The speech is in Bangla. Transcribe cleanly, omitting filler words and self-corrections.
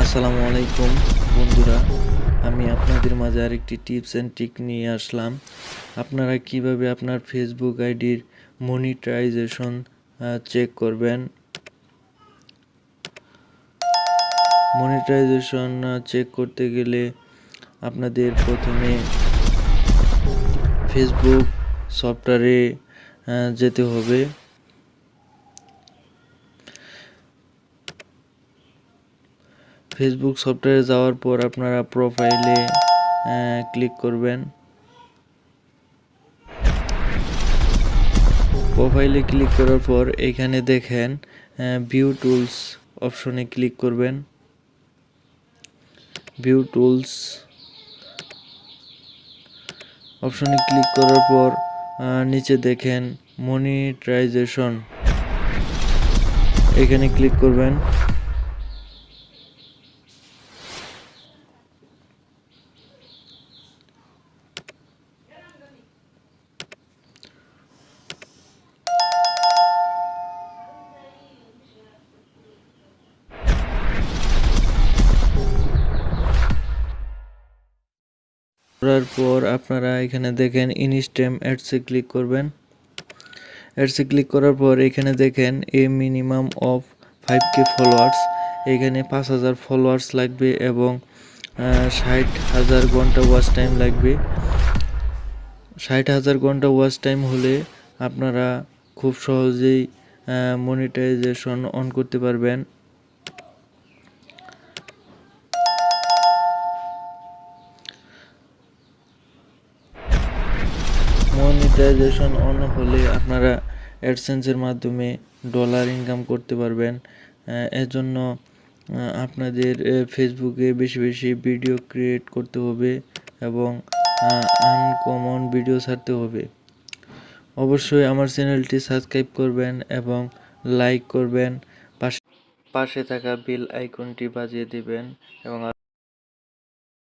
আসসালামু আলাইকুম বন্ধুরা, আমি আপনাদের মাঝে আরেকটি টিপস অ্যান্ড ট্রিক নিয়ে আসলাম। আপনারা কিভাবে আপনার ফেসবুক আইডির মনিটাইজেশন চেক করবেন। মনিটাইজেশন চেক করতে গেলে আপনাদের প্রথমে ফেসবুক সফটওয়্যারে যেতে হবে। ফেসবুক সফটওয়্যারে যাওয়ার পর আপনারা প্রোফাইলে ক্লিক করবেন। প্রোফাইলে ক্লিক করার পর এখানে দেখেন ভিউ টুলস অপশনে ক্লিক করবেন। ভিউ টুলস অপশনে ক্লিক করার পর নিচে দেখেন মনিটাইজেশন, এখানে ক্লিক করবেন। করার পর আপনারা এখানে দেখেন ইনস্টেম অ্যাডসে ক্লিক করবেন। অ্যাডসে ক্লিক করার পর এখানে দেখেন এ মিনিমাম অফ 5K ফলোয়ার্স, এখানে 5,000 ফলোয়ার্স লাগবে এবং 60,000 ঘন্টা ওয়াচ টাইম লাগবে। 60,000 ঘন্টা ওয়াচ টাইম হলে আপনারা খুব সহজেই মনিটাইজেশন অন করতে পারবেন। মনিটাইজেশন অন হলে আপনারা অ্যাডসেন্সের মাধ্যমে ডলার ইনকাম করতে পারবেন। এর জন্য আপনাদের ফেসবুকে বেশি বেশি ভিডিও ক্রিয়েট করতে হবে এবং আনকমন ভিডিও ছাড়তে হবে। অবশ্যই আমার চ্যানেলটি সাবস্ক্রাইব করবেন এবং লাইক করবেন, পাশে থাকা বেল আইকনটি বাজিয়ে দিবেন এবং